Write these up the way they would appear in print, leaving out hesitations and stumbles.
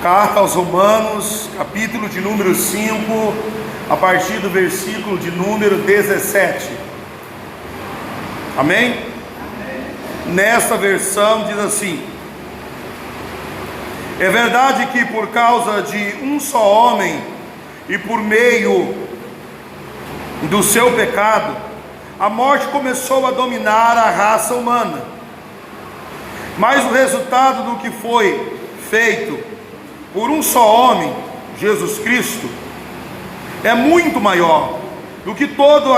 Carta aos Romanos, capítulo de número 5, a partir do versículo de número 17. Amém? Nesta versão diz assim: é verdade que por causa de um só homem e por meio do seu pecado, a morte começou a dominar a raça humana. Mas o resultado do que foi feito por um só homem, Jesus Cristo, é muito maior do que todos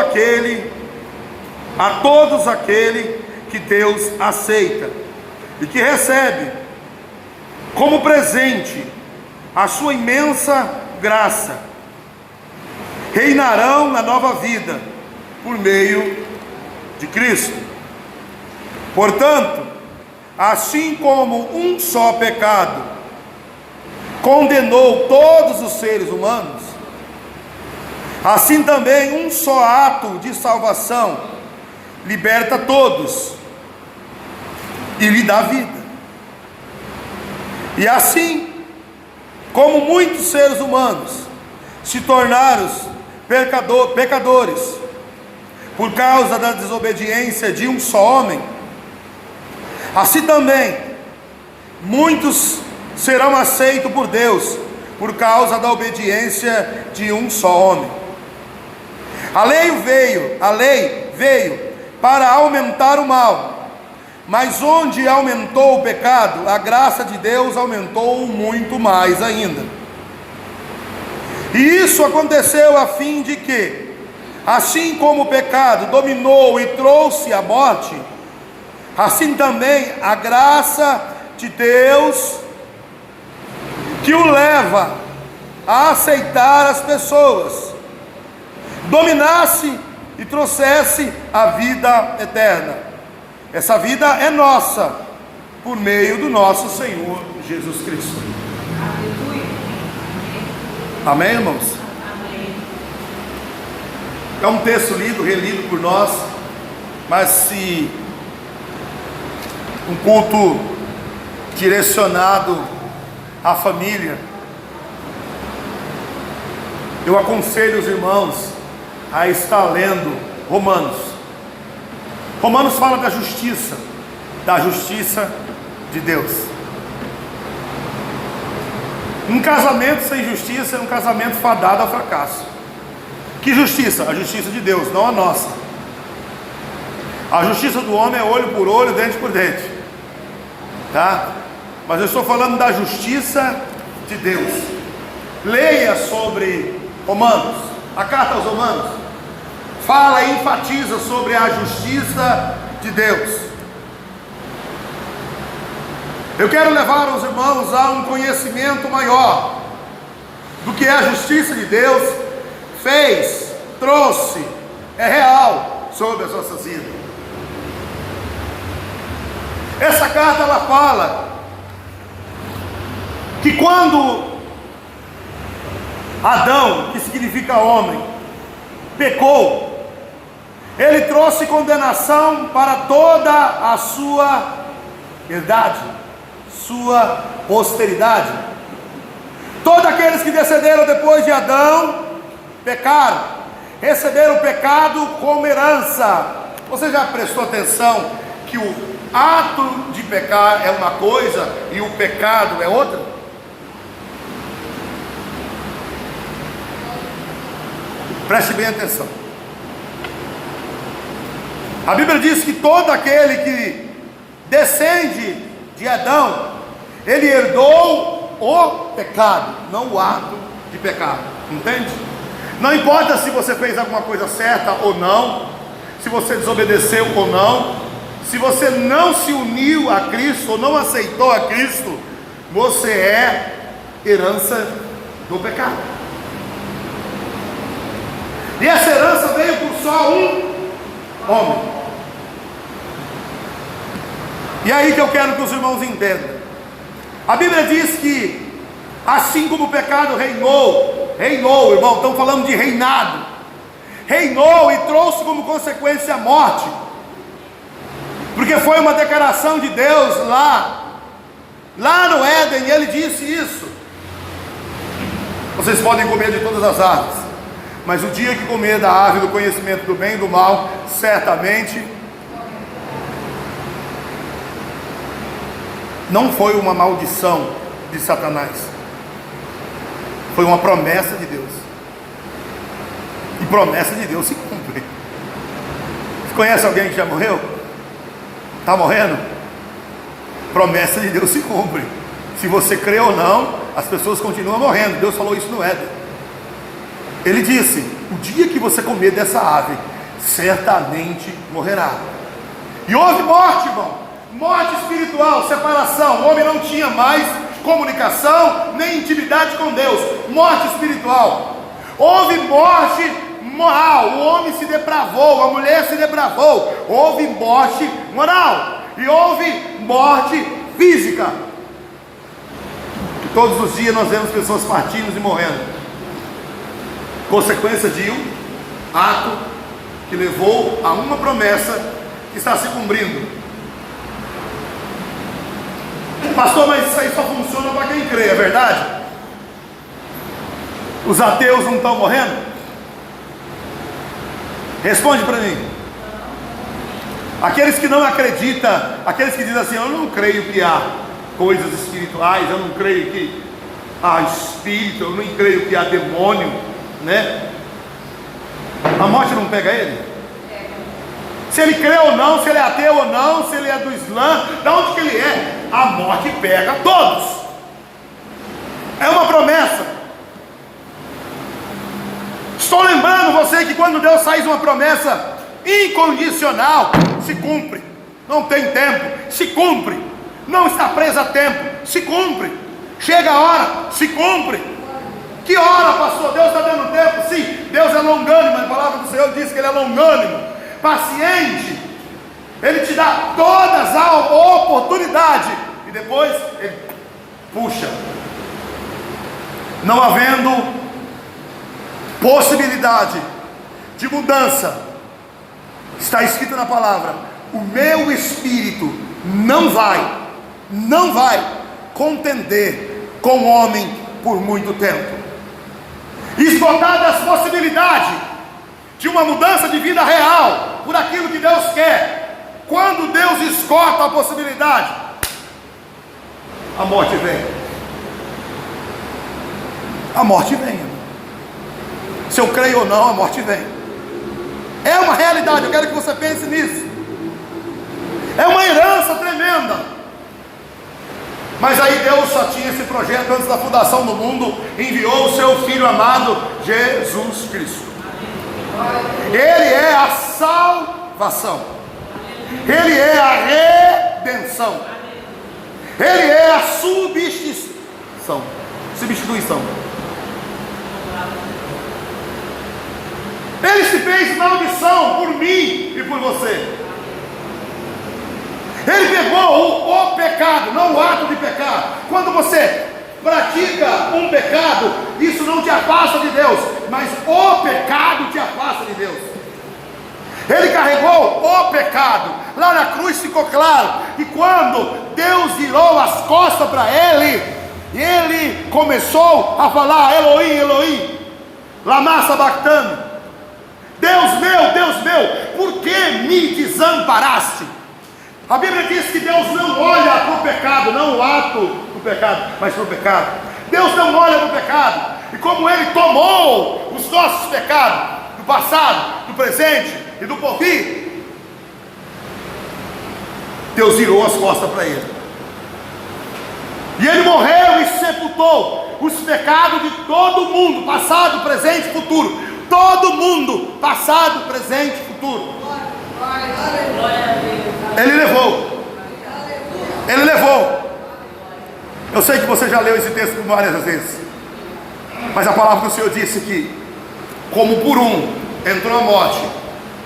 aquele que Deus aceita e que recebe como presente a sua imensa graça. Reinarão na nova vida por meio de Cristo. Portanto, assim como um só pecado condenou todos os seres humanos, assim também um só ato de salvação liberta todos e lhe dá vida. E assim como muitos seres humanos se tornaram pecadores por causa da desobediência de um só homem, assim também muitos serão aceitos por Deus por causa da obediência de um só homem. A lei veio para aumentar o mal, mas onde aumentou o pecado, a graça de Deus aumentou muito mais ainda. E isso aconteceu a fim de que, assim como o pecado dominou e trouxe a morte, assim também a graça de Deus, que o leva a aceitar as pessoas, dominasse e trouxesse a vida eterna. Essa vida é nossa, por meio do nosso Senhor Jesus Cristo. Amém, irmãos? Amém. É um texto relido por nós, mas se um culto direcionado à família, eu aconselho os irmãos a estar lendo Romanos. Romanos fala da justiça de Deus. Um casamento sem justiça é um casamento fadado ao fracasso. Que justiça? A justiça de Deus, não a nossa. A justiça do homem é olho por olho, dente por dente, tá? Mas eu estou falando da justiça de Deus. Leia sobre Romanos, a carta aos Romanos fala e enfatiza sobre a justiça de Deus. Eu quero levar os irmãos a um conhecimento maior do que a justiça de Deus fez, trouxe, é real sobre as nossas vidas. Essa carta ela fala que quando Adão, que significa homem, pecou, ele trouxe condenação para toda a sua herdade, sua posteridade. Todos aqueles que descenderam depois de Adão pecaram, receberam o pecado como herança. Você já prestou atenção que o ato de pecar é uma coisa e o pecado é outra? Preste bem atenção. A Bíblia diz que todo aquele que descende de Adão, ele herdou o pecado, não o ato de pecado. Entende? Não importa se você fez alguma coisa certa ou não, se você desobedeceu ou não, se você não se uniu a Cristo ou não aceitou a Cristo, você é herança do pecado. E essa herança veio por só um homem. E aí que eu quero que os irmãos entendam. A Bíblia diz que assim como o pecado reinou, irmão, estamos falando de reinado, reinou e trouxe como consequência a morte, porque foi uma declaração de Deus lá no Éden, ele disse isso, Vocês podem comer de todas as árvores, mas o dia que comer da árvore do conhecimento do bem e do mal, certamente não foi uma maldição de Satanás, foi uma promessa de Deus. E promessa de Deus se cumpre. Você conhece alguém que já morreu? Está morrendo? Promessa de Deus se cumpre. Se você crê ou não, as pessoas continuam morrendo. Deus falou isso no Éden. Ele disse: o dia que você comer dessa ave, certamente morrerá. E houve morte, irmão, morte espiritual, separação. O homem não tinha mais comunicação, nem intimidade com Deus. Morte espiritual. Houve morte moral. O homem se depravou, a mulher se depravou. Houve morte moral e houve morte física. Todos os dias nós vemos pessoas partindo e morrendo, consequência de um ato que levou a uma promessa que está se cumprindo. Pastor, mas isso aí só funciona para quem crê, é verdade? Os ateus não estão morrendo? Responde para mim. Aqueles que não acreditam, aqueles que dizem assim: eu não creio que há coisas espirituais, eu não creio que há espírito, eu não creio que há demônio, né? A morte não pega ele? Se ele crê ou não, se ele é ateu ou não, se ele é do Islã, de onde que ele é, a morte pega todos. É uma promessa. Estou lembrando você que quando Deus faz uma promessa incondicional, se cumpre. Não tem tempo, se cumpre. Não está preso a tempo, se cumpre. Chega a hora, se cumpre. Que hora, pastor? Deus está dando tempo? Sim, Deus é longânimo. A palavra do Senhor diz que Ele é longânimo, paciente. Ele te dá todas as oportunidades e depois Ele puxa. Não havendo possibilidade de mudança, está escrito na palavra: o meu espírito não vai contender com o homem por muito tempo. Esgotadas as possibilidades de uma mudança de vida real por aquilo que Deus quer, quando Deus esgota a possibilidade, a morte vem. A morte vem. Se eu creio ou não, a morte vem. É uma realidade, eu quero que você pense nisso. É uma herança tremenda. Mas aí Deus só tinha esse projeto antes da fundação do mundo. Enviou o seu Filho amado, Jesus Cristo. Ele é a salvação. Ele é a redenção. Ele é a substituição. Ele se fez maldição por mim e por você. Ele pegou o pecado, não o ato de pecar. Quando você pratica um pecado, isso não te afasta de Deus, mas o pecado te afasta de Deus. Ele carregou o pecado. Lá na cruz ficou claro que quando Deus virou as costas para ele, ele começou a falar: Elohim, Elohim, lama sabachthani. Deus meu, por que me desamparaste? A Bíblia diz que Deus não olha para o pecado, não o ato do pecado, mas para o pecado. Deus não olha para o pecado. E como Ele tomou os nossos pecados, do passado, do presente e do porvir, Deus virou as costas para Ele. E Ele morreu e sepultou os pecados de todo mundo, passado, presente e futuro. Todo mundo, passado, presente e futuro. Ele levou. Ele levou. Eu sei que você já leu esse texto várias vezes, mas a palavra do Senhor disse que, como por um entrou a morte,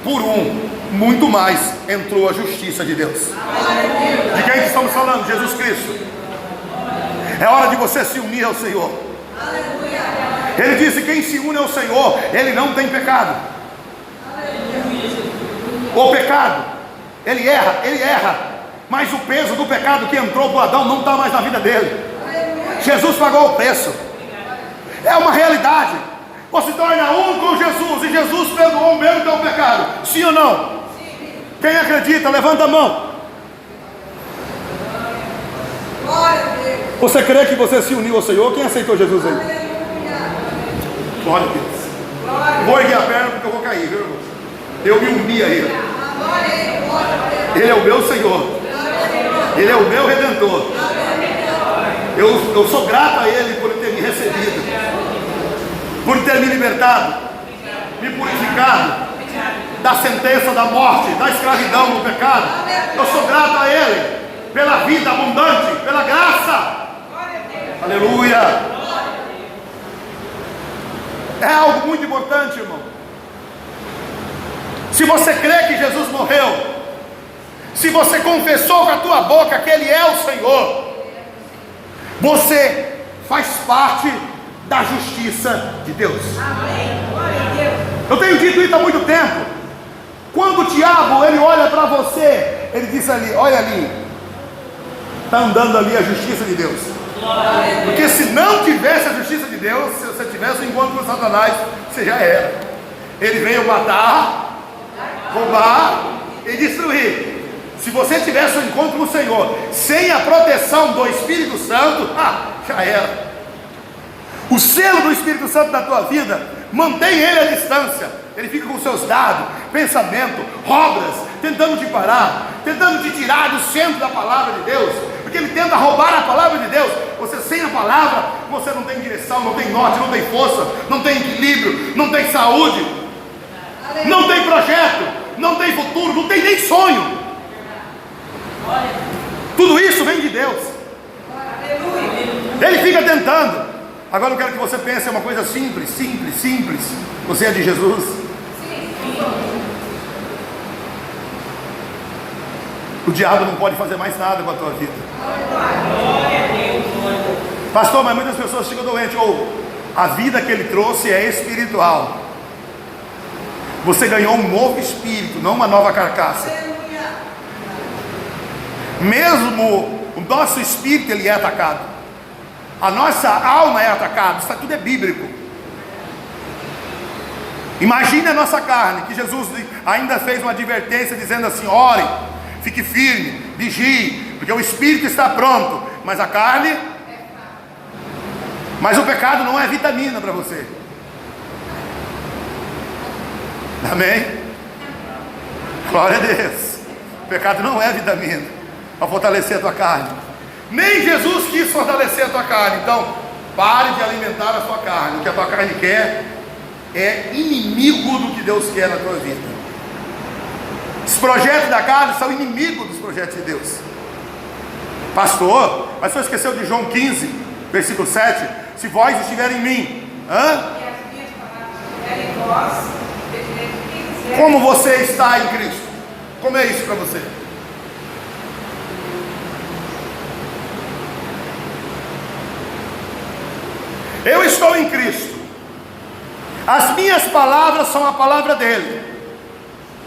por um muito mais entrou a justiça de Deus. De quem estamos falando? Jesus Cristo. É hora de você se unir ao Senhor. Ele disse: quem se une ao Senhor, ele não tem pecado. O pecado, ele erra, mas o peso do pecado que entrou por Adão não está mais na vida dele. Jesus pagou o preço. É uma realidade. Você torna um com Jesus, e Jesus perdoou o meu e o teu pecado. Sim ou não? Sim. Quem acredita, levanta a mão. Glória a Deus. Você crê que você se uniu ao Senhor? Quem aceitou Jesus aí? Glória a Deus. Vou erguer a perna porque eu vou cair, viu, irmão? Eu me uni a Ele. Ele é o meu Senhor. Ele é o meu Redentor. Eu sou grato a Ele por ter me recebido, por ter me libertado, me purificado da sentença da morte, da escravidão do pecado. Eu sou grato a Ele pela vida abundante, pela graça. Aleluia. É algo muito importante, irmão. Se você crê que Jesus morreu, se você confessou com a tua boca que Ele é o Senhor, você faz parte da justiça de Deus. Eu tenho dito isso há muito tempo. Quando o diabo ele olha para você, ele diz ali: olha ali, está andando ali a justiça de Deus. Porque se não tivesse a justiça de Deus, se você tivesse um encontro com Satanás, você já era. Ele veio matar, roubar e destruir. Se você tivesse um encontro com o Senhor sem a proteção do Espírito Santo, já era. O selo do Espírito Santo na tua vida mantém ele à distância. Ele fica com seus dados, pensamento, obras, tentando te parar, tentando te tirar do centro da palavra de Deus, porque ele tenta roubar a palavra de Deus. Você sem a palavra, você não tem direção, não tem norte, não tem força, não tem equilíbrio, não tem saúde, não tem projeto, não tem futuro, não tem nem sonho. Tudo isso vem de Deus. Ele fica tentando. Agora eu quero que você pense uma coisa simples, simples, simples. Você é de Jesus? O diabo não pode fazer mais nada com a tua vida. Pastor, mas muitas pessoas ficam doentes. A vida que ele trouxe é espiritual. Você ganhou um novo espírito, não uma nova carcaça. Mesmo o nosso espírito ele é atacado, a nossa alma é atacada. Isso tudo é bíblico. Imagine a nossa carne, que Jesus ainda fez uma advertência dizendo assim: ore, fique firme, vigie, porque o espírito está pronto, mas a carne, mas o pecado não é vitamina para você. Amém? Glória a Deus. O pecado não é vitamina para fortalecer a tua carne. Nem Jesus quis fortalecer a tua carne. Então pare de alimentar a tua carne. O que a tua carne quer é inimigo do que Deus quer na tua vida. Os projetos da carne são inimigos dos projetos de Deus. Pastor, mas você esqueceu de João 15 versículo 7? Se vós estiver em mim, como você está em Cristo? Como é isso para você? Eu estou em Cristo. As minhas palavras são a palavra dele.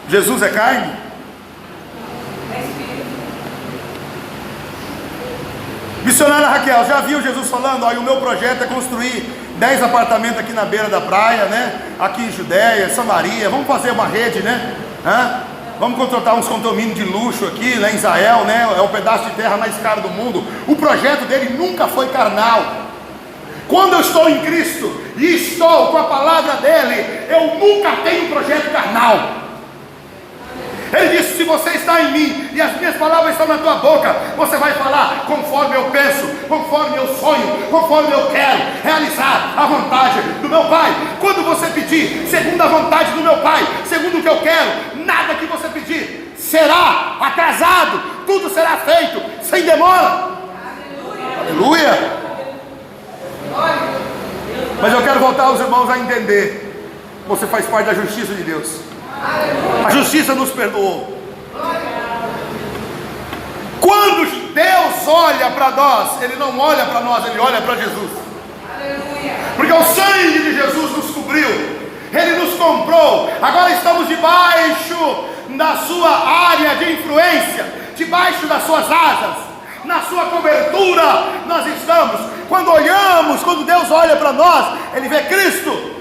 Jesus é carne? É espírito. Missionária Raquel, já viu Jesus falando? Olha, o meu projeto é construir 10 apartamentos aqui na beira da praia, né? Aqui em Judéia, Samaria. Vamos fazer uma rede, né? Vamos contratar uns condomínios de luxo aqui, lá em Israel, né? É o pedaço de terra mais caro do mundo. O projeto dele nunca foi carnal. Quando eu estou em Cristo e estou com a palavra dele, eu nunca tenho um projeto carnal. Ele disse: se você está em mim e as minhas palavras estão na tua boca, você vai falar conforme eu penso, conforme eu sonho, conforme eu quero realizar a vontade do meu Pai. Quando você pedir segundo a vontade do meu Pai, segundo o que eu quero, nada que você pedir será atrasado, tudo será feito sem demora. Aleluia. Mas eu quero voltar os irmãos a entender: você faz parte da justiça de Deus. A justiça nos perdoou. Quando Deus olha para nós, Ele não olha para nós, Ele olha para Jesus. Porque o sangue de Jesus nos cobriu, Ele nos comprou. Agora estamos debaixo da sua área de influência, debaixo das suas asas, na sua cobertura nós estamos. Quando olhamos quando Deus olha para nós, Ele vê Cristo.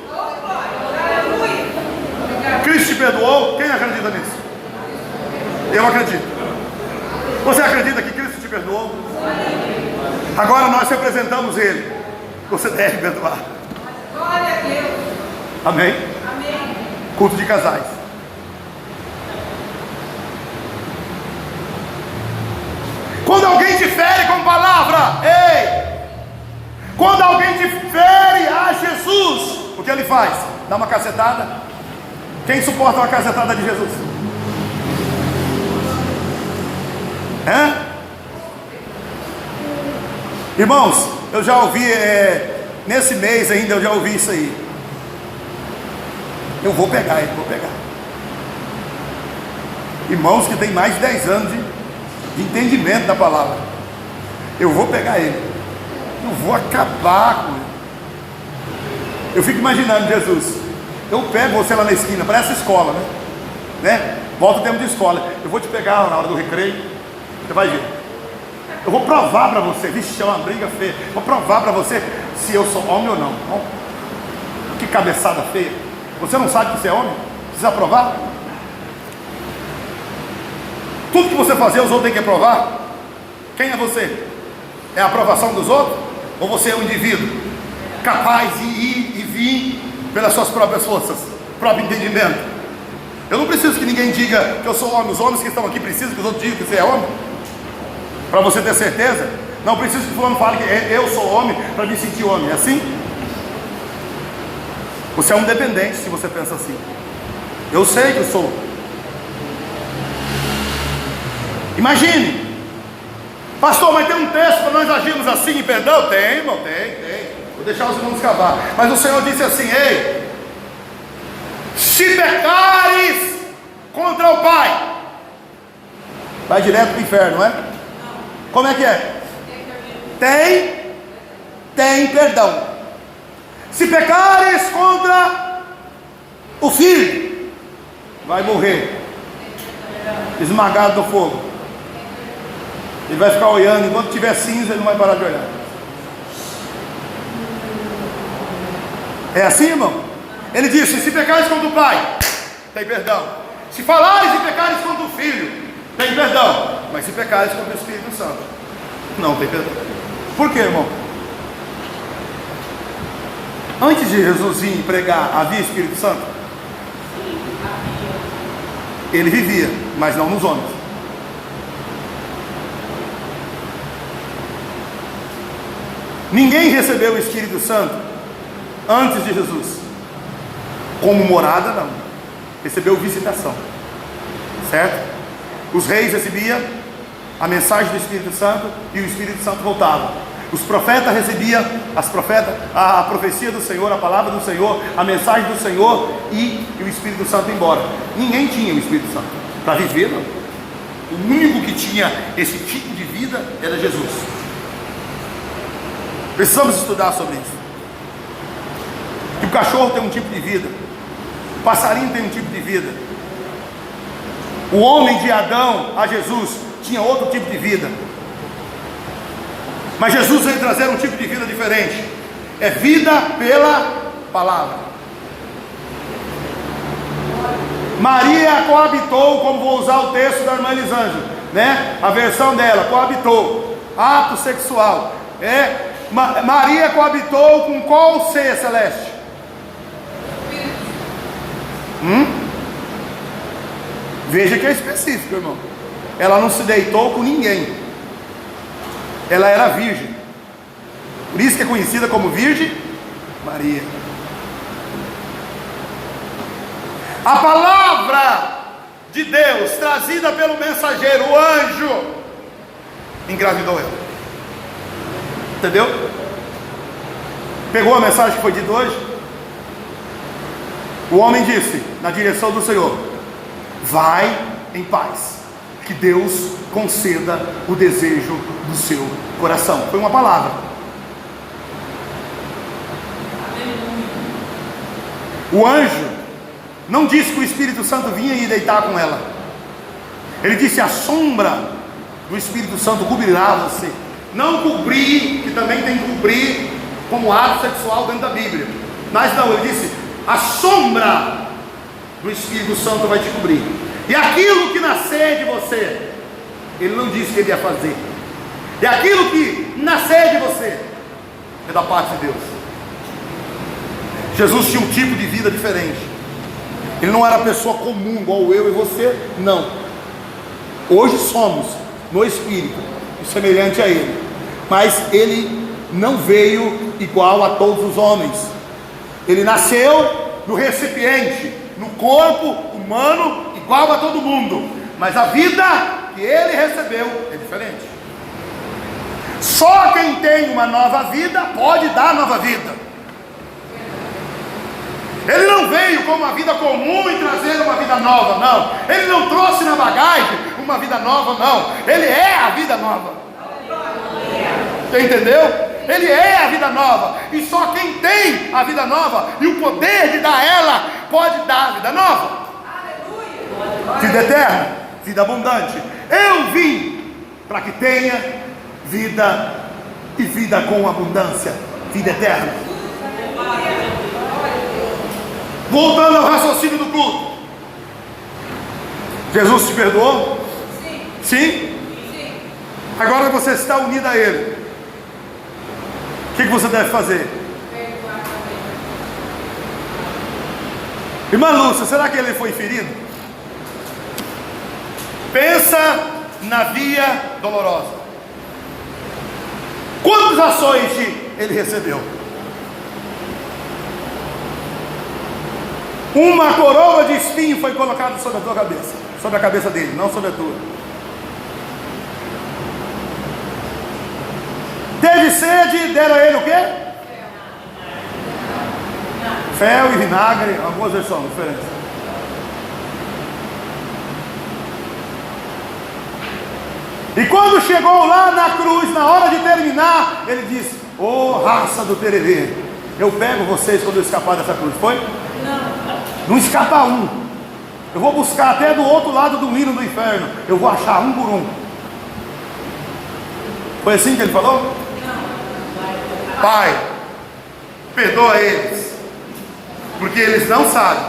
Cristo te perdoou? Quem acredita nisso? Eu acredito. Você acredita que Cristo te perdoou? Agora nós representamos Ele. Você deve perdoar. Glória a Deus. Amém? Amém. Culto de casais. Quando alguém te fere com palavra, ei! Quando alguém te fere a Jesus, o que ele faz? Dá uma cacetada. Quem suporta uma cacetada de Jesus? Irmãos, eu já ouvi, nesse mês ainda eu já ouvi isso aí. Eu vou pegar ele, vou pegar. Irmãos que tem mais de 10 anos de entendimento da palavra. Eu vou pegar ele. Eu vou acabar com ele. Eu fico imaginando Jesus. Eu pego você lá na esquina, parece escola, né? Volta o tempo de escola. Eu vou te pegar na hora do recreio. Você vai ver. Eu vou provar para você. Vixe, é uma briga feia. Vou provar para você se eu sou homem ou não. Que cabeçada feia. Você não sabe que você é homem? Precisa provar? Tudo que você fazer, os outros têm que aprovar. Quem é você? É a aprovação dos outros? Ou você é um indivíduo capaz de ir e vir pelas suas próprias forças, próprio entendimento? Eu não preciso que ninguém diga que eu sou homem. Os homens que estão aqui precisam que os outros digam que você é homem, para você ter certeza. Não preciso que o fulano fale que eu sou homem para me sentir homem. É assim? Você é um dependente se você pensa assim. Eu sei que eu sou. Imagine, pastor, mas tem um texto para nós agirmos assim em perdão? Tem, irmão, tem. Vou deixar os irmãos cavar. Mas o Senhor disse assim: ei, se pecares contra o Pai, vai direto para o inferno, não é? Como é que é? Tem perdão. Se pecares contra o Filho, vai morrer esmagado no fogo. Ele vai ficar olhando, enquanto tiver cinza, ele não vai parar de olhar. É assim, irmão? Ele disse: se pecares contra o Pai, tem perdão. Se falares e pecares contra o Filho, tem perdão. Mas se pecares contra o Espírito Santo, não tem perdão. Por quê, irmão? Antes de Jesus vir pregar, havia Espírito Santo? Ele vivia, mas não nos homens. Ninguém recebeu o Espírito Santo antes de Jesus como morada, não. Recebeu visitação, certo? Os reis recebiam a mensagem do Espírito Santo e o Espírito Santo voltava. Os profetas recebiam a profecia do Senhor, a palavra do Senhor, a mensagem do Senhor e o Espírito Santo ia embora. Ninguém tinha o Espírito Santo para viver, não. O único que tinha esse tipo de vida era Jesus. Precisamos estudar sobre isso. Que o cachorro tem um tipo de vida, o passarinho tem um tipo de vida. O homem de Adão a Jesus tinha outro tipo de vida. Mas Jesus veio trazer um tipo de vida diferente. É vida pela palavra. Maria coabitou, como vou usar o texto da irmã Elisângela, né? A versão dela, coabitou, ato sexual. Maria coabitou com qual ser celeste? Veja que é específico, irmão. Ela não se deitou com ninguém. Ela era virgem. Por isso que é conhecida como Virgem Maria. A palavra de Deus, trazida pelo mensageiro, o anjo, engravidou ela. Entendeu? Pegou a mensagem que foi dita hoje? O homem disse, na direção do Senhor: vai em paz, que Deus conceda o desejo do seu coração. Foi uma palavra. O anjo não disse que o Espírito Santo vinha e deitar com ela. Ele disse: a sombra do Espírito Santo cobrirá você. Não cobrir, que também tem que cobrir, como ato sexual dentro da Bíblia. Mas não, ele disse: a sombra do Espírito Santo vai te cobrir. E aquilo que nascer de você, ele não disse que ele ia fazer. E aquilo que nascer de você é da parte de Deus. Jesus tinha um tipo de vida diferente. Ele não era pessoa comum, igual eu e você, não. Hoje somos, no Espírito, semelhante a Ele. Mas Ele não veio igual a todos os homens. Ele nasceu no recipiente, no corpo humano, igual a todo mundo. Mas a vida que Ele recebeu é diferente. Só quem tem uma nova vida pode dar nova vida. Ele não veio com uma vida comum e trazer uma vida nova, não. Ele não trouxe na bagagem uma vida nova, não. Ele é a vida nova. Você entendeu? Ele é a vida nova. E só quem tem a vida nova e o poder de dar ela, pode dar a vida nova. Vida eterna, vida abundante. Eu vim para que tenha vida e vida com abundância, vida eterna. Voltando ao raciocínio do culto, Jesus te perdoou? Sim? Agora você está unido a Ele. O que você deve fazer? Irmã Lúcia, será que ele foi ferido? Pensa na via dolorosa. Quantos açoites ele recebeu? Uma coroa de espinho foi colocada sobre a tua cabeça, sobre a cabeça dele, não sobre a tua. Teve sede, deram a ele o quê? Fel e vinagre, algumas versões diferentes. E quando chegou lá na cruz, na hora de terminar, ele disse: ô raça do tererê, eu pego vocês quando eu escapar dessa cruz. Foi? Não escapa um. Eu vou buscar até do outro lado do hino do inferno. Eu vou achar um por um. Foi assim que ele falou? Pai, perdoa eles, porque eles não sabem.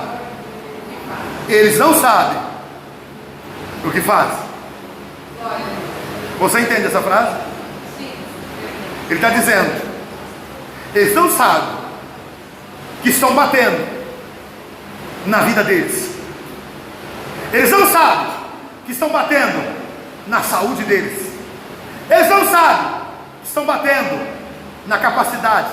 Eles não sabem o que fazem. Você entende essa frase? Ele está dizendo: eles não sabem que estão batendo na vida deles. Eles não sabem que estão batendo na saúde deles. Eles não sabem que estão batendo na capacidade,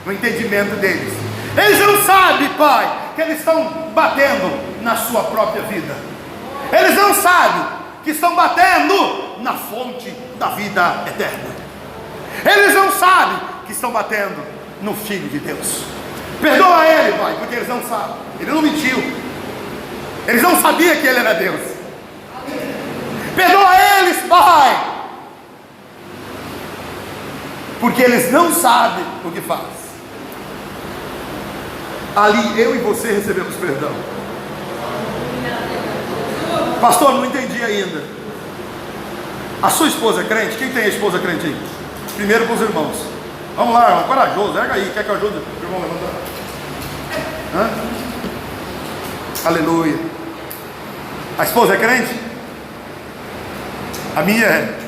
no entendimento deles. Eles não sabem, Pai, que eles estão batendo na sua própria vida. Eles não sabem que estão batendo na fonte da vida eterna. Eles não sabem que estão batendo no Filho de Deus. Perdoa ele, Pai, porque eles não sabem. Ele não mentiu. Eles não sabiam que ele era Deus. Perdoa eles, Pai, porque eles não sabem o que faz. Ali eu e você recebemos perdão. Pastor, não entendi ainda. A sua esposa é crente? Quem tem a esposa crente aí? Primeiro com os irmãos. Vamos lá, irmão, corajoso, erga aí. Quer que eu ajude o irmão a levantar? Aleluia. A esposa é crente? A minha é.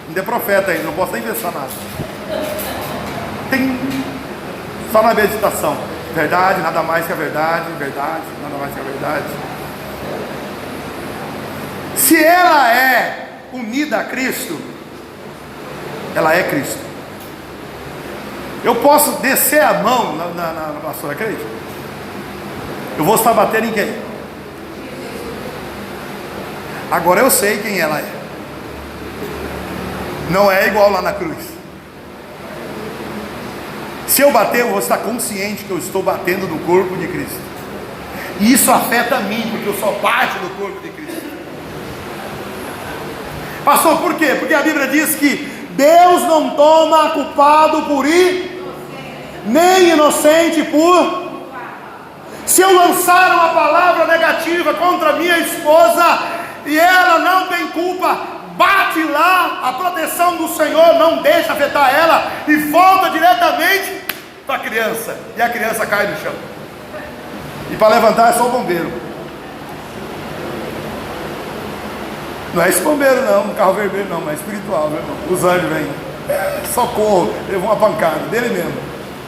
Ainda é profeta ainda, não posso nem pensar nada. Tem só na meditação. Verdade, nada mais que a verdade. Verdade, nada mais que a verdade. Se ela é unida a Cristo, ela é Cristo. Eu posso descer a mão na pastora crente? Eu vou estar batendo em quem? Agora eu sei quem ela é. Não é igual lá na cruz. Se eu bater, eu vou estar consciente que eu estou batendo no corpo de Cristo. E isso afeta a mim, porque eu sou parte do corpo de Cristo. Pastor, por quê? Porque a Bíblia diz que Deus não toma culpado por ir, nem inocente por. Se eu lançar uma palavra negativa contra minha esposa e ela não tem culpa, bate lá, a proteção do Senhor não deixa afetar ela e volta diretamente para a criança, e a criança cai no chão. E para levantar é só o bombeiro. Não é esse bombeiro não, carro vermelho não, mas é espiritual, meu irmão. Os anjos vêm. Socorro, levou uma pancada dele mesmo.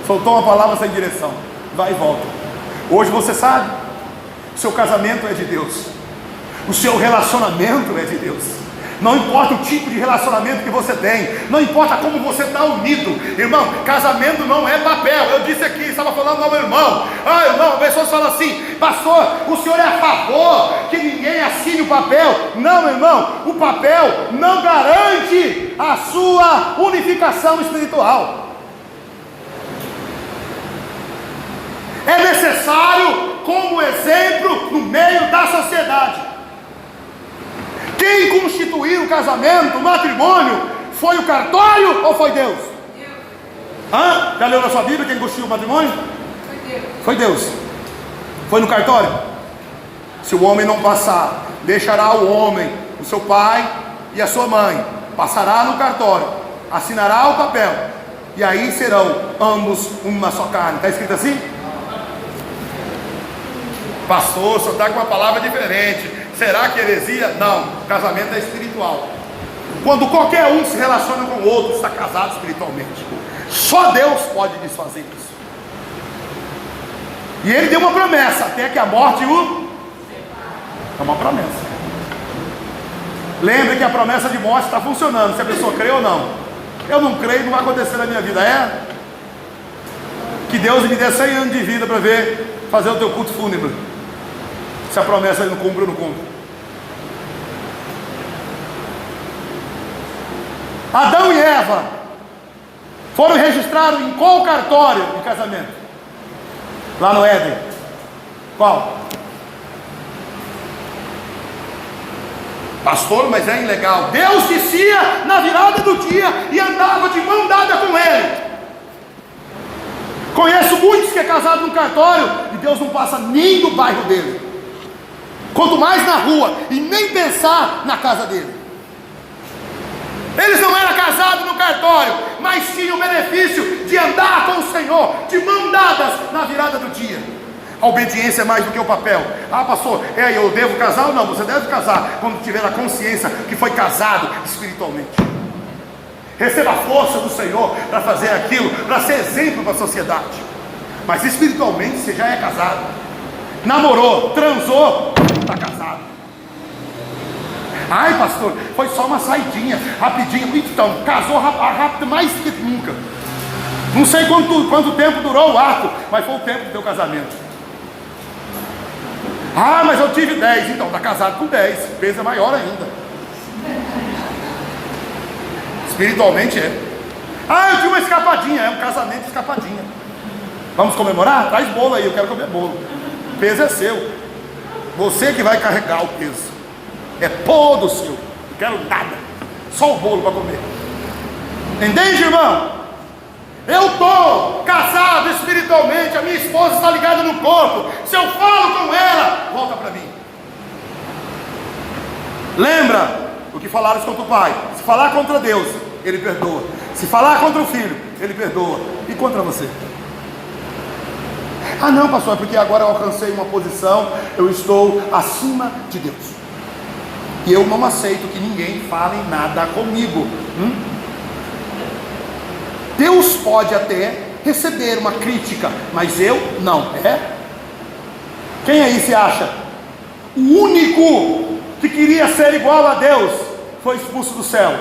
Soltou uma palavra sem direção. Vai e volta. Hoje você sabe, seu casamento é de Deus. O seu relacionamento é de Deus. Não importa o tipo de relacionamento que você tem, não importa como você está unido, irmão. Casamento não é papel. Eu disse aqui, estava falando ao meu irmão. Irmão, pessoas falam assim: pastor, o senhor é a favor que ninguém assine o papel? Não, meu irmão, o papel não garante a sua unificação espiritual. É necessário como exemplo no meio da sociedade. Quem constituiu o casamento, o matrimônio, foi o cartório ou foi Deus? Deus. Já leu na sua Bíblia quem constituiu o matrimônio? Foi Deus. Foi Deus. Foi no cartório? Se o homem não passar, deixará o homem, o seu pai e a sua mãe, passará no cartório, assinará o papel, e aí serão ambos uma só carne. Está escrito assim? Pastor, o senhor está com uma palavra diferente. Será que heresia? Não, o casamento é espiritual. Quando qualquer um se relaciona com o outro, está casado espiritualmente. Só Deus pode desfazer isso. E ele deu uma promessa, até que a morte o... É uma promessa. Lembre que a promessa de morte está funcionando, se a pessoa crê ou não. Eu não creio, não vai acontecer na minha vida. Que Deus me dê 100 anos de vida para ver, fazer o teu culto fúnebre. Se a promessa não cumpre ou não cumpre. Adão e Eva foram registrados em qual cartório de casamento? Lá no Éden. Qual? Pastor, mas é ilegal. Deus descia na virada do dia e andava de mão dada com ele. Conheço muitos que é casado no cartório e Deus não passa nem do bairro dele, quanto mais na rua, e nem pensar na casa dele. Eles não eram casados no cartório, mas tinham o benefício de andar com o Senhor, de mão dadas na virada do dia. A obediência é mais do que o papel. Pastor, eu devo casar ou não? Você deve casar quando tiver a consciência que foi casado espiritualmente. Receba a força do Senhor para fazer aquilo, para ser exemplo para a sociedade. Mas espiritualmente você já é casado. Namorou, transou, está casado. Ai, pastor, foi só uma saidinha, rapidinho. Então, casou rápido mais que nunca. Não sei quanto tempo durou o ato, mas foi o tempo do teu casamento. Mas eu tive 10, então está casado com 10, peso é maior ainda. Espiritualmente é. Eu tive uma escapadinha, é um casamento de escapadinha. Vamos comemorar? Traz bolo aí, eu quero comer bolo. O peso é seu. Você que vai carregar o peso. É todo seu. Não quero nada. Só o bolo para comer. Entende, irmão? Eu estou casado espiritualmente. A minha esposa está ligada no corpo. Se eu falo com ela, volta para mim. Lembra o que falaram contra o pai? Se falar contra Deus, Ele perdoa. Se falar contra o filho, Ele perdoa. E contra você? Não, pastor, é porque agora eu alcancei uma posição, eu estou acima de Deus. E eu não aceito que ninguém fale nada comigo. Deus pode até receber uma crítica, mas eu não. Quem aí se acha? O único que queria ser igual a Deus foi expulso do céu.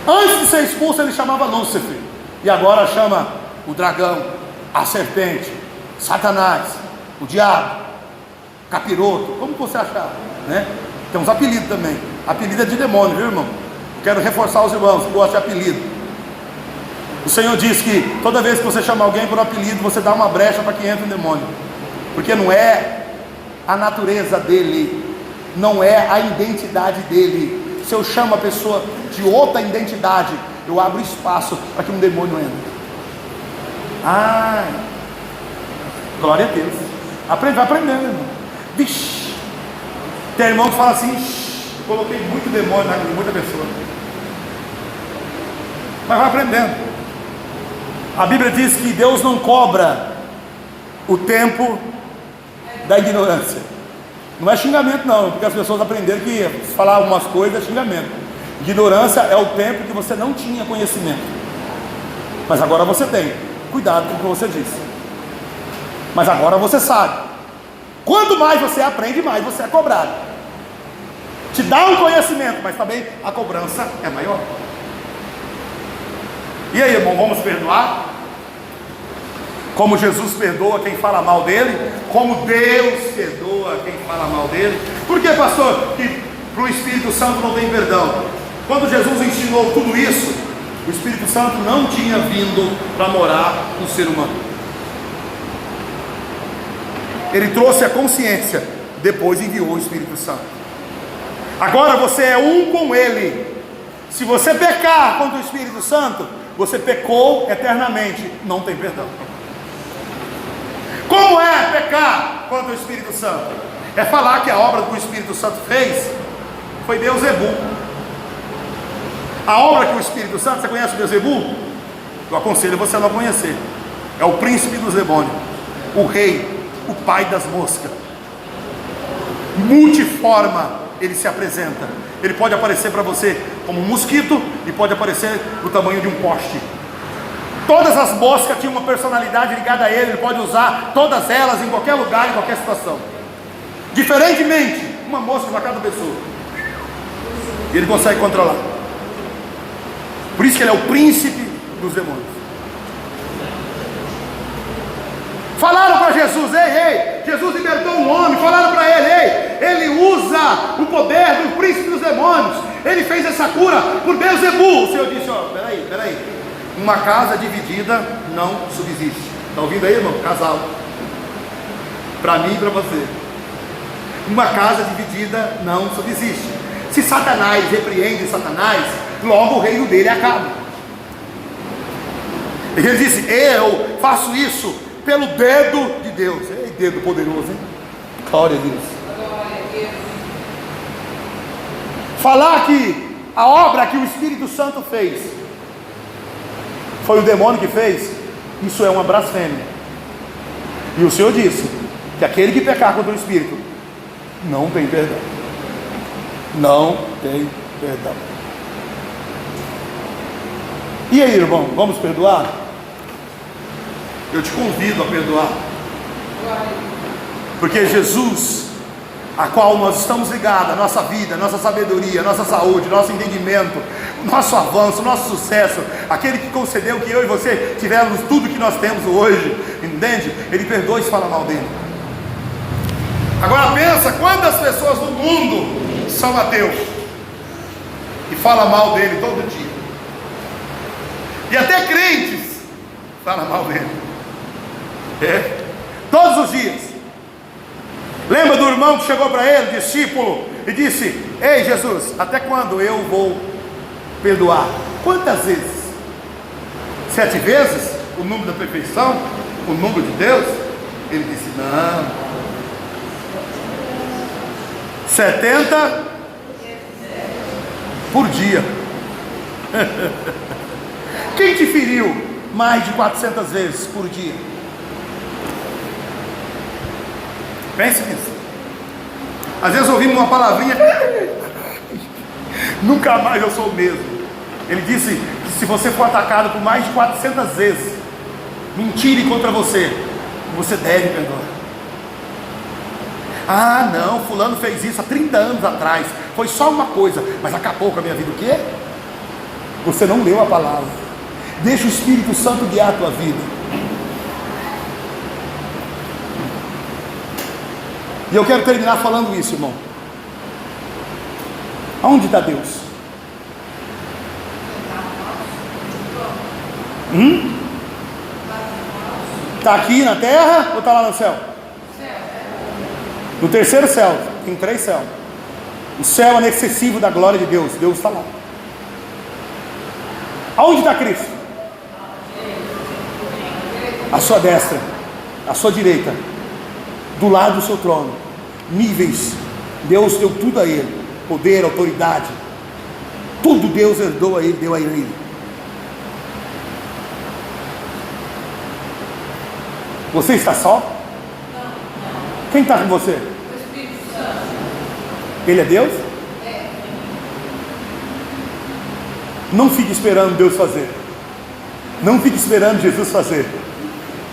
Antes de ser expulso ele chamava Lúcifer, e agora chama o dragão, a serpente, Satanás, o diabo, capiroto, como você achar, né? Tem uns apelidos também. Apelido é de demônio, viu, irmão? Quero reforçar os irmãos que gostam de apelido. O Senhor diz que toda vez que você chama alguém por um apelido, você dá uma brecha para que entre um demônio, porque não é a natureza dele, não é a identidade dele. Se eu chamo a pessoa de outra identidade, eu abro espaço para que um demônio entre. Glória a Deus. Vai aprendendo, irmão. Vixe. Tem irmão que fala assim: eu coloquei muito demônio na vida de muita pessoa. Mas vai aprendendo. A Bíblia diz que Deus não cobra o tempo da ignorância. Não é xingamento não, porque as pessoas aprenderam que falar algumas coisas é xingamento. Ignorância é o tempo que você não tinha conhecimento, mas agora você tem. Cuidado com o que você disse. Mas agora você sabe. Quanto mais você aprende, mais você é cobrado. Te dá um conhecimento, mas também a cobrança é maior. E aí, irmão, vamos perdoar? Como Jesus perdoa quem fala mal dele, como Deus perdoa quem fala mal dele. Por que, pastor, que para o Espírito Santo não tem perdão? Quando Jesus ensinou tudo isso, o Espírito Santo não tinha vindo para morar no ser humano. Ele trouxe a consciência, depois enviou o Espírito Santo. Agora você é um com ele. Se você pecar contra o Espírito Santo, você pecou eternamente, não tem perdão. Como é pecar contra o Espírito Santo? É falar que a obra que o Espírito Santo fez foi Beelzebul. A obra que o Espírito Santo, você conhece o Beelzebul? Eu aconselho você a não conhecer. É o príncipe dos demônios, o rei, o pai das moscas. Multiforma ele se apresenta. Ele pode aparecer para você como um mosquito e pode aparecer do tamanho de um poste. Todas as moscas tinham uma personalidade ligada a ele. Ele pode usar todas elas em qualquer lugar, em qualquer situação. Diferentemente, uma mosca para cada pessoa. E ele consegue controlar. Por isso que ele é o príncipe dos demônios. Falaram para Jesus, ei, Jesus libertou um homem. Falaram para ele, ele usa o poder do príncipe dos demônios. Ele fez essa cura por Beelzebul. O Senhor disse, peraí. Uma casa dividida não subsiste. Está ouvindo aí, irmão? Casal. Para mim e para você. Uma casa dividida não subsiste. Se Satanás repreende Satanás, logo o reino dele acaba. Ele disse, eu faço isso pelo dedo de Deus. Ei, dedo poderoso, hein? Glória a Deus. Falar que a obra que o Espírito Santo fez foi o demônio que fez, isso é uma blasfêmia. E o Senhor disse que aquele que pecar contra o Espírito não tem perdão. Não tem perdão. E aí, irmão, vamos perdoar? Eu te convido a perdoar. Porque Jesus, a qual nós estamos ligados, a nossa vida, a nossa sabedoria, a nossa saúde, nosso entendimento, nosso avanço, nosso sucesso, aquele que concedeu que eu e você tivermos tudo que nós temos hoje, entende? Ele perdoa e fala mal dele. Agora pensa, quantas pessoas no mundo são ateus e falam mal dele todo dia, e até crentes falam mal dele, todos os dias. Lembra do irmão que chegou para ele, discípulo, e disse, ei Jesus, até quando eu vou perdoar? Quantas vezes? 7 vezes? O número da perfeição? O número de Deus? Ele disse, não, 70 por dia. Quem te feriu mais de 400 vezes por dia? Pense nisso. Às vezes ouvimos uma palavrinha, nunca mais eu sou o mesmo. Ele disse que se você for atacado por mais de 400 vezes, mentirem contra você, você deve perdoar. Ah não, fulano fez isso há 30 anos atrás, foi só uma coisa, mas acabou com a minha vida. O quê? Você não leu a palavra. Deixa o Espírito Santo guiar a tua vida. E eu quero terminar falando isso, irmão. Aonde está Deus? Está aqui na terra ou está lá no céu? No terceiro céu. Tem 3 céus. O céu inacessível da glória de Deus. Deus está lá. Aonde está Cristo? À sua destra, à sua direita, do lado do seu trono. Níveis. Deus deu tudo a ele. Poder, autoridade. Tudo Deus herdou a ele, deu a ele. Você está só? Quem está com você? O Espírito Santo. Ele é Deus? Não fique esperando Deus fazer. Não fique esperando Jesus fazer.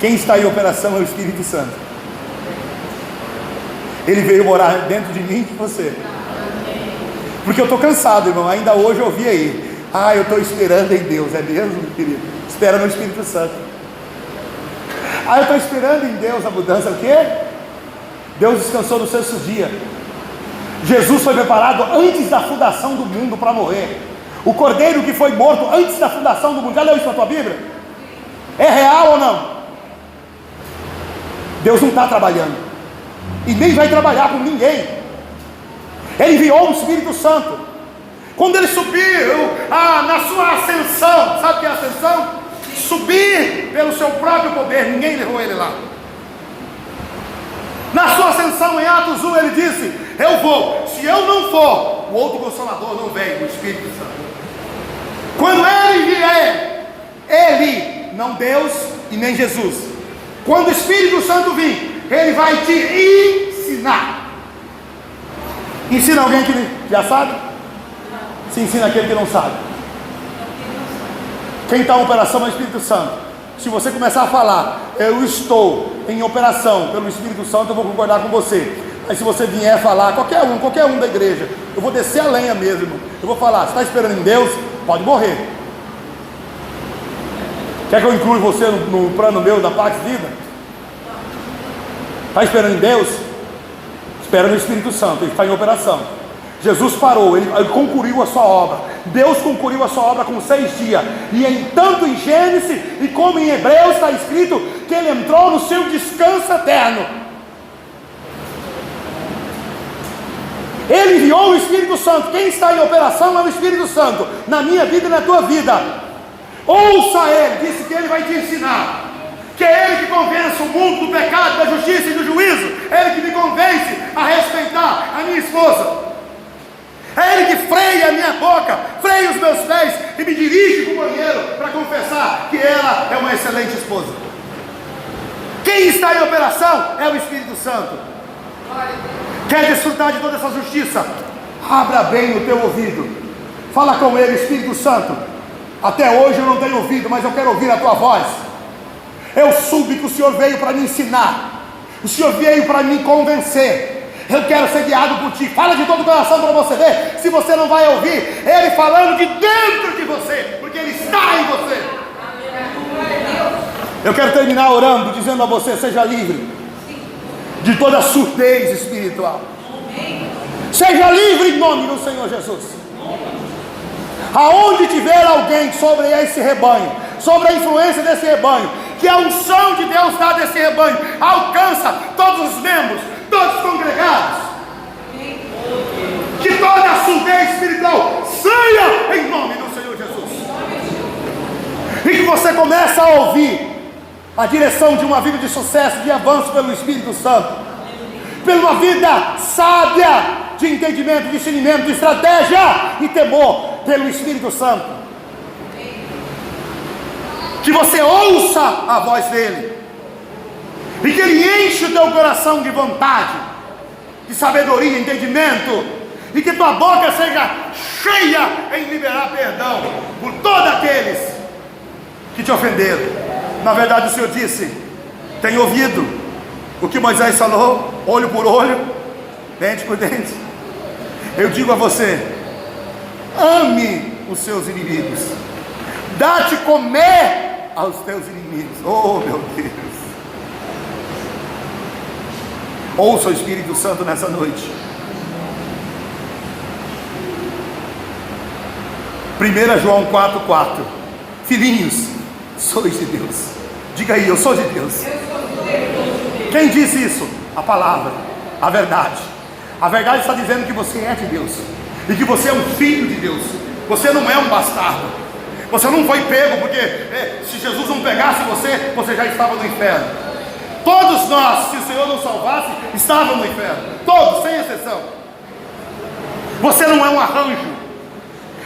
Quem está em operação é o Espírito Santo. Ele veio morar dentro de mim e de você. Porque eu estou cansado, irmão. Ainda hoje eu ouvi aí. Eu estou esperando em Deus. É mesmo, meu querido? Espera no Espírito Santo. Eu estou esperando em Deus a mudança. O quê? Deus descansou no sexto dia. Jesus foi preparado antes da fundação do mundo para morrer. O cordeiro que foi morto antes da fundação do mundo. Já leu isso na tua Bíblia? É real ou não? Deus não está trabalhando. E nem vai trabalhar com ninguém. Ele enviou o Espírito Santo. Quando ele subiu na sua ascensão. Sabe o que é ascensão? Subir pelo seu próprio poder. Ninguém levou ele lá. Na sua ascensão em Atos 1 ele disse: eu vou. Se eu não for, o outro Consolador não vem, o Espírito Santo. Quando ele vier, ele, não Deus e nem Jesus, quando o Espírito Santo vir, ele vai te ensinar. Ensina alguém que já sabe? Se ensina aquele que não sabe. Quem está em operação é o Espírito Santo. Se você começar a falar, eu estou em operação pelo Espírito Santo, eu vou concordar com você. Mas se você vier falar, qualquer um da igreja, eu vou descer a lenha mesmo, irmão. Eu vou falar, você está esperando em Deus? Pode morrer. Quer que eu inclua você no plano meu da Pax Vida? Está esperando em Deus? Espera no Espírito Santo, ele está em operação. Jesus parou, ele concluiu a sua obra. Deus concluiu a sua obra com 6 dias. E tanto em Gênesis e como em Hebreus está escrito que ele entrou no seu descanso eterno. Ele enviou o Espírito Santo. Quem está em operação é o Espírito Santo, na minha vida e na tua vida. Ouça ele, disse que ele vai te ensinar. Que é ele que convence o mundo do pecado, da justiça e do juízo. É ele que me convence a respeitar a minha esposa. É ele que freia a minha boca, freia os meus pés e me dirige para o banheiro para confessar que ela é uma excelente esposa. Quem está em operação é o Espírito Santo. Quer desfrutar de toda essa justiça? Abra bem o teu ouvido. Fala com ele, Espírito Santo. Até hoje eu não tenho ouvido, mas eu quero ouvir a tua voz. Eu soube que o Senhor veio para me ensinar. O Senhor veio para me convencer. Eu quero ser guiado por ti. Fala de todo o coração para você ver se você não vai ouvir ele falando de dentro de você, porque ele está em você. Eu quero terminar orando, dizendo a você: seja livre de toda surdez espiritual. Seja livre em nome do Senhor Jesus. Aonde tiver alguém sobre esse rebanho, sobre a influência desse rebanho, que a unção de Deus dá desse rebanho alcança todos os membros, todos os congregados, que toda a surdez espiritual saia em nome do Senhor Jesus, e que você comece a ouvir a direção de uma vida de sucesso, de avanço pelo Espírito Santo, pela uma vida sábia, de entendimento, discernimento, de estratégia e temor pelo Espírito Santo. Que você ouça a voz dele, e que ele enche o teu coração de vontade, de sabedoria, entendimento, e que tua boca seja cheia em liberar perdão por todos aqueles que te ofenderam. Na verdade o Senhor disse: tem ouvido o que Moisés falou, olho por olho, dente por dente. Eu digo a você: ame os seus inimigos, dá-te comer aos teus inimigos. Oh meu Deus! Ouça o Espírito Santo nessa noite. 1 João 4,4. Filhinhos, sois de Deus. Diga aí: eu sou de Deus. Quem diz isso? A palavra, a verdade. A verdade está dizendo que você é de Deus, e que você é um filho de Deus. Você não é um bastardo. Você não foi pego porque se Jesus não pegasse você, você já estava no inferno. Todos nós, se o Senhor não salvasse, estávamos no inferno. Todos, sem exceção. Você não é um arranjo.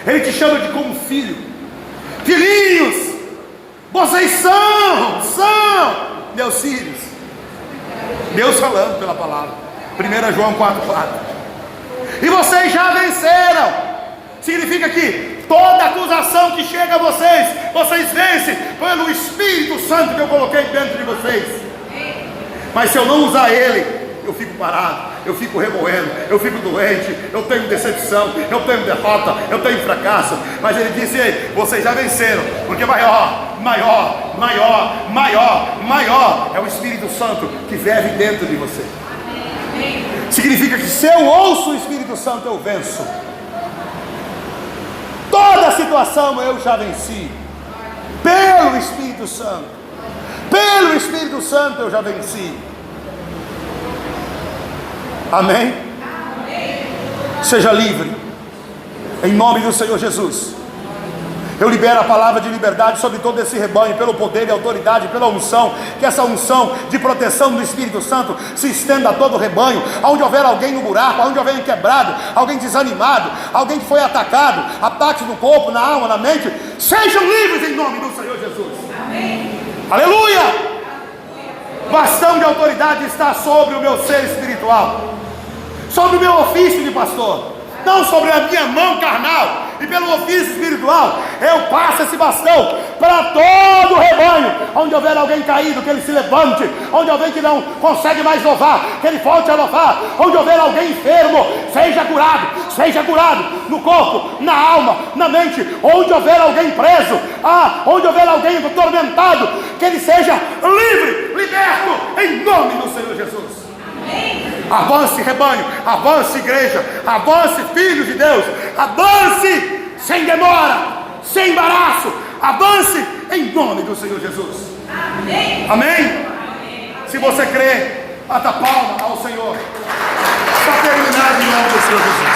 Ele te chama de como filho. Filhinhos, vocês são meus filhos. Deus falando pela palavra. 1 João 4,4. E vocês já venceram. Significa que toda acusação que chega a vocês, vocês vencem pelo Espírito Santo que eu coloquei dentro de vocês. Mas se eu não usar ele, eu fico parado, eu fico remoendo, eu fico doente, eu tenho decepção, eu tenho derrota, eu tenho fracasso. Mas ele disse: ei, vocês já venceram, porque maior é o Espírito Santo que vive dentro de você. Significa que se eu ouço o Espírito Santo, eu venço. Toda situação eu já venci pelo Espírito Santo. Pelo Espírito Santo eu já venci. Amém? Seja livre em nome do Senhor Jesus. Eu libero a palavra de liberdade sobre todo esse rebanho, pelo poder e autoridade, pela unção. Que essa unção de proteção do Espírito Santo se estenda a todo o rebanho. Onde houver alguém no buraco, onde houver quebrado, alguém desanimado, alguém que foi atacado, ataques no corpo, na alma, na mente, sejam livres em nome do Senhor Jesus. Amém. Aleluia! Bastão de autoridade está sobre o meu ser espiritual, sobre o meu ofício de pastor, não sobre a minha mão carnal. E pelo ofício espiritual eu passo esse bastão para todo o rebanho. Onde houver alguém caído, que ele se levante. Onde houver que não consegue mais louvar, que ele volte a louvar. Onde houver alguém enfermo, seja curado no corpo, na alma, na mente. Onde houver alguém preso, onde houver alguém atormentado, que ele seja livre, liberto em nome do Senhor Jesus. Avance, rebanho, avance, igreja, avance, filhos de Deus, avance sem demora, sem embaraço, avance em nome do Senhor Jesus. Amém? Amém? Se você crê, bata palma ao Senhor. Está terminado em nome do Senhor Jesus.